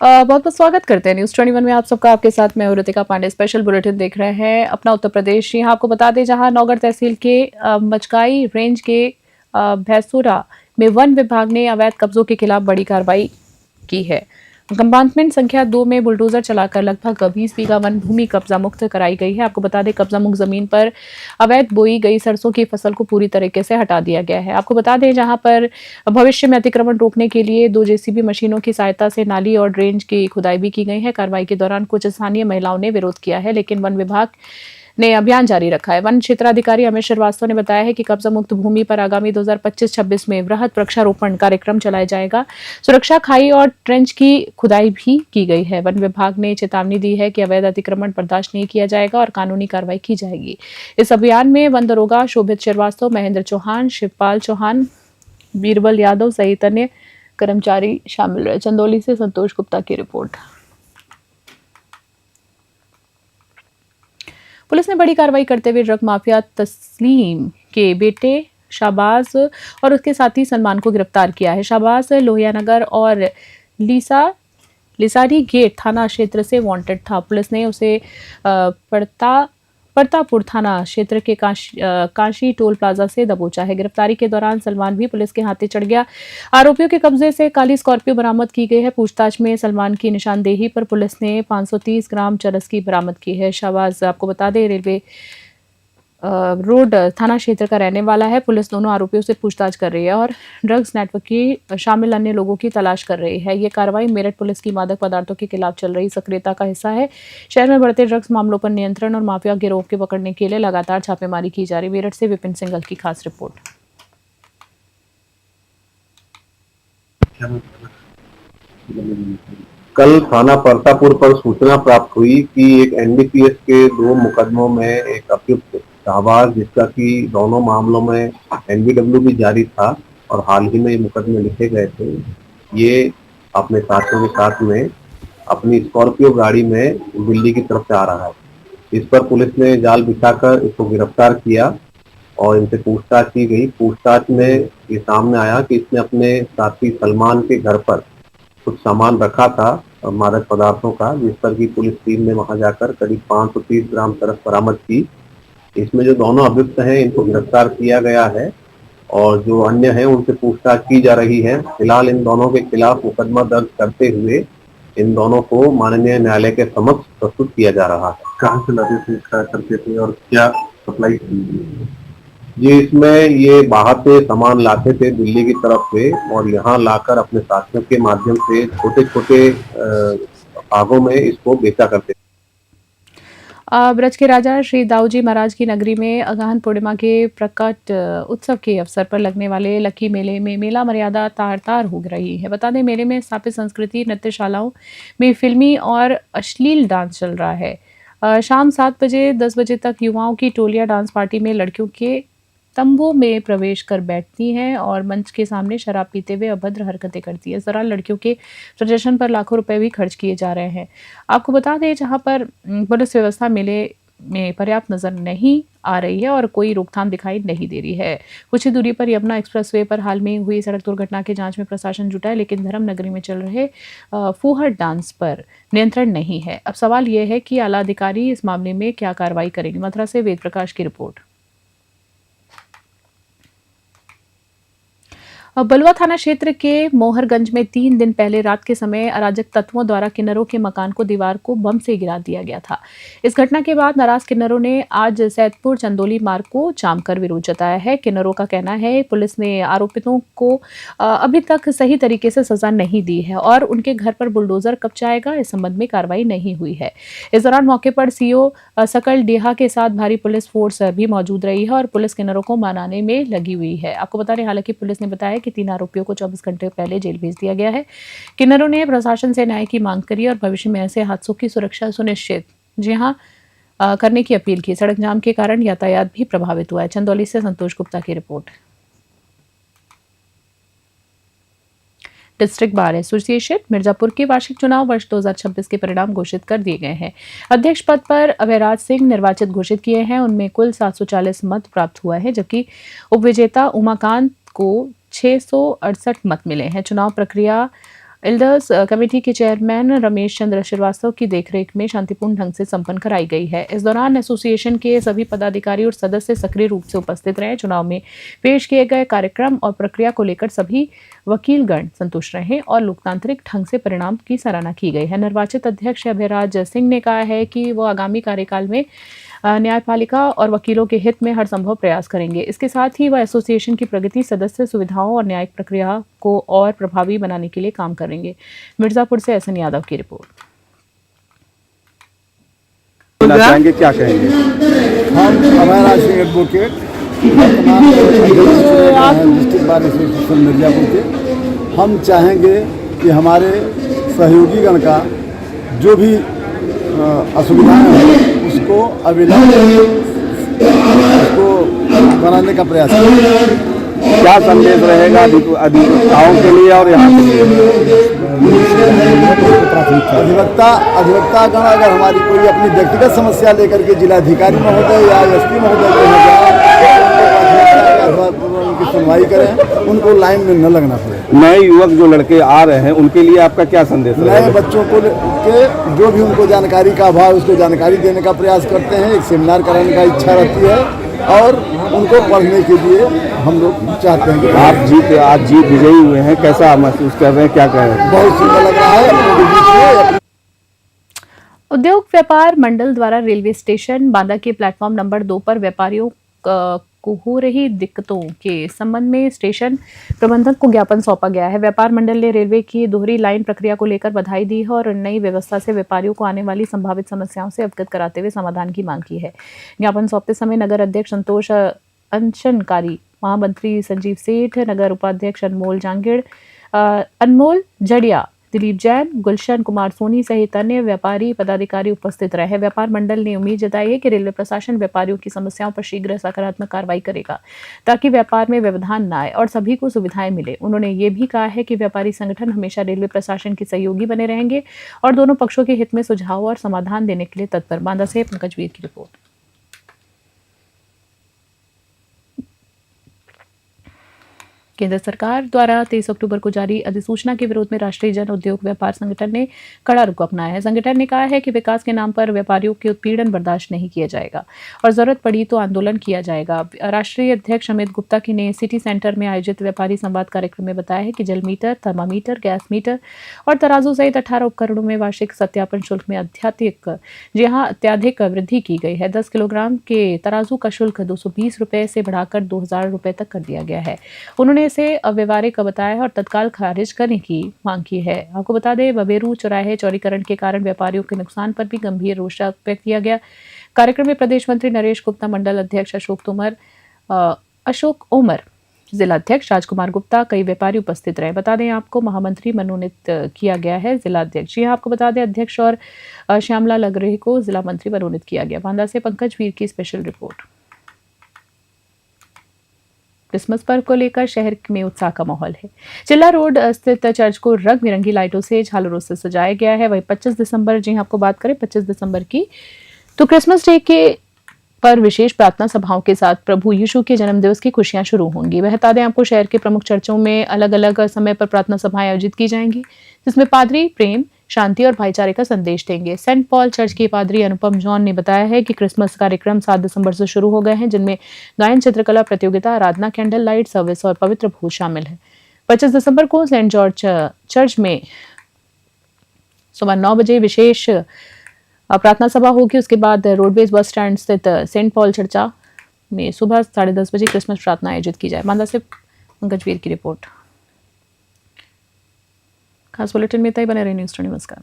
बहुत बहुत स्वागत करते हैं न्यूज 21 में आप सबका। आपके साथ मैं ऋतिका पांडे। स्पेशल बुलेटिन देख रहे हैं अपना उत्तर प्रदेश। यहाँ आपको बता दें, जहां नौगढ़ तहसील के मचकाई रेंज के भैंसुरा में वन विभाग ने अवैध कब्जों के खिलाफ बड़ी कार्रवाई की है। कंपार्टमेंट संख्या 2 में बुलडोजर चलाकर लगभग 20 बीघा वन भूमि कब्जा मुक्त कराई गई है। आपको बता दें, कब्जा मुक्त जमीन पर अवैध बोई गई सरसों की फसल को पूरी तरीके से हटा दिया गया है। आपको बता दें, जहां पर भविष्य में अतिक्रमण रोकने के लिए 2 जेसीबी मशीनों की सहायता से नाली और ड्रेनेज की खुदाई भी की गई है। कार्रवाई के दौरान कुछ स्थानीय महिलाओं ने विरोध किया है, लेकिन वन विभाग ने अभियान जारी रखा है। वन क्षेत्राधिकारी अमित श्रीवास्तव ने बताया है कि कब्जा मुक्त भूमि पर आगामी 2025-26 में वृहद वृक्षारोपण कार्यक्रम चलाया जाएगा। सुरक्षा खाई और ट्रेंच की खुदाई भी की गई है। वन विभाग ने चेतावनी दी है कि अवैध अतिक्रमण बर्दाश्त नहीं किया जाएगा और कानूनी कार्रवाई की जाएगी। इस अभियान में वन दरोगा शोभित श्रीवास्तव, महेंद्र चौहान, शिवपाल चौहान, बीरबल यादव सहित अन्य कर्मचारी शामिल रहे। चंदौली से संतोष गुप्ता की रिपोर्ट। पुलिस ने बड़ी कार्रवाई करते हुए ड्रग माफिया तस्लीम के बेटे शाहबाज और उसके साथी सलमान को गिरफ्तार किया है। शाहबाज लोहियानगर और लिसारी गेट थाना क्षेत्र से वांटेड था। पुलिस ने उसे परतापुर थाना क्षेत्र के काशी टोल प्लाजा से दबोचा है। गिरफ्तारी के दौरान सलमान भी पुलिस के हाथे चढ़ गया। आरोपियों के कब्जे से काली स्कॉर्पियो बरामद की गई है। पूछताछ में सलमान की निशानदेही पर पुलिस ने 530 ग्राम चरस की बरामद की है। शाहबाज, आपको बता दें, रेलवे रोड थाना क्षेत्र का रहने वाला है। पुलिस दोनों आरोपियों से पूछताछ कर रही है और ड्रग्स नेटवर्क की शामिल अन्य लोगों की तलाश कर रही है। ये कार्रवाई मेरठ पुलिस की मादक पदार्थों के खिलाफ चल रही सक्रियता का हिस्सा है। शहर में बढ़ते ड्रग्स मामलों पर नियंत्रण और माफिया गिरोह के पकड़ने के लिए लगातार छापेमारी की जा रही। मेरठ से विपिन सिंघल की खास रिपोर्ट। कल थाना परतापुर पर सूचना प्राप्त हुई कि एक एनडीपीएस के 2 मुकदमों में एक अभियुक्त शाहबाज, जिसका कि दोनों मामलों में एनबीडब्ल्यू भी जारी था और हाल ही में ये मुकदमे लिखे गए थे, ये अपने साथियों के साथ में अपनी स्कॉर्पियो गाड़ी में दिल्ली की तरफ से आ रहा है। इस पर पुलिस ने जाल बिछाकर इसको गिरफ्तार किया और इनसे पूछताछ की गई। पूछताछ में ये सामने आया कि इसने अपने साथी सलमान के घर पर कुछ सामान रखा था मादक पदार्थों का, जिस पर की पुलिस टीम ने वहां जाकर करीब 530 ग्राम चरस बरामद की। इसमें जो दोनों अभियुक्त हैं, इनको गिरफ्तार किया गया है और जो अन्य हैं उनसे पूछताछ की जा रही है। फिलहाल इन दोनों के खिलाफ मुकदमा दर्ज करते हुए इन दोनों को माननीय न्यायालय के समक्ष प्रस्तुत किया जा रहा है। कहाँ से लाते थे, क्या करते थे और क्या सप्लाई? जी, इसमें ये बाहर से सामान लाते थे दिल्ली की तरफ से और यहाँ लाकर अपने साथियों के माध्यम से छोटे छोटे भागों में इसको बेचा करते थे। ब्रज के राजा श्री दाऊजी महाराज की नगरी में अगहन पूर्णिमा के प्रकट उत्सव के अवसर पर लगने वाले लक्की मेले में मेला मर्यादा तार तार हो रही है। बता दें, मेले में स्थापित संस्कृति नृत्यशालाओं में फिल्मी और अश्लील डांस चल रहा है। शाम 7 बजे 10 बजे तक युवाओं की टोलियां डांस पार्टी में लड़कियों के तंबू में प्रवेश कर बैठती हैं और मंच के सामने शराब पीते हुए अभद्र हरकतें करती है। इस दौरान लड़कियों के प्रदर्शन पर लाखों रुपए भी खर्च किए जा रहे हैं। आपको बता दें, जहां पर पुलिस व्यवस्था मेले में पर्याप्त नजर नहीं आ रही है और कोई रोकथाम दिखाई नहीं दे रही है। कुछ ही दूरी पर यमुना एक्सप्रेसवे पर हाल में हुई सड़क दुर्घटना की जांच में प्रशासन जुटा है, लेकिन धर्म नगरी में चल रहे फूहड़ डांस पर नियंत्रण नहीं है। अब सवाल यह है कि आला अधिकारी इस मामले में क्या कार्रवाई करेंगे। मथुरा से वेद प्रकाश की रिपोर्ट। बलुआ थाना क्षेत्र के मोहरगंज में 3 दिन पहले रात के समय अराजक तत्वों द्वारा किन्नरों के मकान को दीवार को बम से गिरा दिया गया था। इस घटना के बाद नाराज किन्नरों ने आज सैदपुर चंदौली मार्ग को जाम कर विरोध जताया है। किन्नरों का कहना है, पुलिस ने आरोपितों को अभी तक सही तरीके से सजा नहीं दी है और उनके घर पर बुलडोजर कब जाएगा, इस संबंध में कार्रवाई नहीं हुई है। इस दौरान मौके पर सीओ सकल डेहा के साथ भारी पुलिस फोर्स भी मौजूद रही है और पुलिस किन्नरों को मनाने में लगी हुई है। आपको बता दें, हालांकि पुलिस ने बताया कि 3 आरोपियों को 24 घंटे पहले जेल भेज दिया गया है। किन्नरों ने प्रशासन से न्याय की मांग करी और भविष्य में ऐसे हादसों की सुरक्षा सुनिश्चित करने की अपील की। सड़क जाम के कारण यातायात भी प्रभावित हुआ है। चंदौली से संतोष गुप्ता की report. District bar association Mirzapur के वार्षिक चुनाव वर्ष 2026 के परिणाम घोषित कर दिए गए हैं। अध्यक्ष पद पर अभयराज सिंह निर्वाचित घोषित किए हैं। उनमें कुल 740 मत प्राप्त हुआ है, जबकि उपविजेता उमाकांत को 668 मत मिले हैं। चुनाव प्रक्रिया एल्डर्स कमेटी के चेयरमैन रमेश चंद्र श्रीवास्तव की देखरेख में शांतिपूर्ण ढंग से संपन्न कराई गई है। इस दौरान एसोसिएशन के सभी पदाधिकारी और सदस्य सक्रिय रूप से उपस्थित रहे। चुनाव में पेश किए गए कार्यक्रम और प्रक्रिया को लेकर सभी वकीलगण संतुष्ट रहे और लोकतांत्रिक ढंग से परिणाम की सराहना की गई है। निर्वाचित अध्यक्ष अभयराज सिंह ने कहा है कि वो आगामी कार्यकाल में न्यायपालिका और वकीलों के हित में हर संभव प्रयास करेंगे। इसके साथ ही वह एसोसिएशन की प्रगति, सदस्य सुविधाओं और न्यायिक प्रक्रिया को और प्रभावी बनाने के लिए काम करेंगे। मिर्जापुर से एसएन यादव की रिपोर्ट। चाहेंगे, क्या कहेंगे? हम Abhayraj Singh advocate district bar association Mirzapur के हम चाहेंगे कि हमारे सहयोगीगण का जो भी असुविधाएं हैं उसको अविलंब उसको बनाने का प्रयास करें। क्या संदेश रहेगा अधिवक्ताओं के लिए और यहाँ के लिए? अधिवक्तागण अगर हमारी कोई अपनी व्यक्तिगत समस्या लेकर के जिलाधिकारी महोदय या एसपी महोदय के उनकी सुनवाई करें, उनको लाइन में न लगना पड़े। नए युवक जो लड़के आ रहे हैं उनके लिए आपका क्या संदेश है? नए बच्चों को के जो भी उनको जानकारी का अभाव, उसको जानकारी देने का प्रयास करते हैं। एक सेमिनार कराने का इच्छा रहती है और उनको पढ़ने के लिए हम लोग चाहते हैं कि आज जीत विजयी हुए हैं, कैसा महसूस कर रहे हैं, क्या कह रहे हैं? बहुत सुंदर लग रहा है। उद्योग व्यापार मंडल द्वारा रेलवे स्टेशन बांदा के प्लेटफॉर्म नंबर 2 पर व्यापारियों को हो रही दिक्कतों के संबंध में स्टेशन प्रबंधक को ज्ञापन सौंपा गया है। व्यापार मंडल ने रेलवे की दोहरी लाइन प्रक्रिया को लेकर बधाई दी है और नई व्यवस्था से व्यापारियों को आने वाली संभावित समस्याओं से अवगत कराते हुए समाधान की मांग की है। ज्ञापन सौंपते समय नगर अध्यक्ष संतोष अनशनकारी, महामंत्री संजीव सेठ, नगर उपाध्यक्ष अनमोल जड़िया, दिलीप जैन, गुलशन कुमार सोनी सहित अन्य व्यापारी पदाधिकारी उपस्थित रहे। व्यापार मंडल ने उम्मीद जताई है कि रेलवे प्रशासन व्यापारियों की समस्याओं पर शीघ्र सकारात्मक कार्रवाई करेगा ताकि व्यापार में व्यवधान न आए और सभी को सुविधाएं मिले। उन्होंने ये भी कहा है कि व्यापारी संगठन हमेशा रेलवे प्रशासन के सहयोगी बने रहेंगे और दोनों पक्षों के हित में सुझाव और समाधान देने के लिए तत्पर। बांदा से पंकज वीर की रिपोर्ट। केंद्र सरकार द्वारा 23 अक्टूबर को जारी अधिसूचना के विरोध में राष्ट्रीय जन उद्योग व्यापार संगठन ने कड़ा रुख अपनाया है। संगठन ने कहा है कि विकास के नाम पर व्यापारियों के उत्पीड़न बर्दाश्त नहीं किया जाएगा और जरूरत पड़ी तो आंदोलन किया जाएगा। राष्ट्रीय अध्यक्ष अमित गुप्ता की ने सिटी सेंटर में आयोजित व्यापारी संवाद कार्यक्रम में बताया है कि जल मीटर, थर्मामीटर, गैस मीटर और तराजू सहित 18 उपकरणों में वार्षिक सत्यापन शुल्क में अत्याधिक वृद्धि की गई है। 10 किलोग्राम के तराजू का शुल्क 220 रुपए से बढ़ाकर 2000 रुपए तक कर दिया गया है। उन्होंने इसे अव्यवहारिक बताया है और तत्काल खारिज करने की मांग की है। आपको बता दें, बबेरू चौराहे चौड़ीकरण के कारण व्यापारियों के नुकसान पर भी गंभीर रोष व्यक्त किया गया। कार्यक्रम में प्रदेश मंत्री नरेश गुप्ता, मंडल अध्यक्ष अशोक ओमर, जिला अध्यक्ष राजकुमार गुप्ता, कई व्यापारी उपस्थित रहे। बता दें आपको महामंत्री मनोनीत किया गया है जिला अध्यक्ष। जी आपको बता दें, अध्यक्ष और श्यामला लगरे को जिला मंत्री मनोनीत किया गया। बांदा से पंकज वीर की स्पेशल रिपोर्ट। क्रिसमस पर्व को लेकर शहर में उत्साह का माहौल है। चिल्ला रोड स्थित चर्च को रंग बिरंगी लाइटों से, झालरों से सजाया गया है। वही 25 दिसंबर, जी आपको बात करें 25 दिसंबर की, तो क्रिसमस डे के पर विशेष प्रार्थना सभाओं के साथ प्रभु यीशु के जन्मदिवस की खुशियां शुरू होंगी। वह बता दें आपको, शहर के प्रमुख चर्चों में अलग अलग समय पर प्रार्थना सभाएं आयोजित की जाएंगी, जिसमें पादरी प्रेम, शांति और भाईचारे का संदेश देंगे। सेंट पॉल चर्च के पादरी अनुपम जॉन ने बताया है कि क्रिसमस कार्यक्रम 7 दिसंबर से शुरू हो गए हैं, जिनमें गायन, चित्रकला प्रतियोगिता, आराधना, कैंडल लाइट सर्विस और पवित्र भोज शामिल है। 25 दिसंबर को सेंट जॉर्ज चर्च में सुबह 9 बजे विशेष प्रार्थना सभा होगी। उसके बाद रोडवेज बस स्टैंड स्थित सेंट पॉल चर्चा में सुबह 10:30 बजे क्रिसमस प्रार्थना आयोजित की जाए। बांदा से पंकज वीर की रिपोर्ट। खास बुलेटिन में इतना ही। बने रहे न्यूज़ 20। नमस्कार।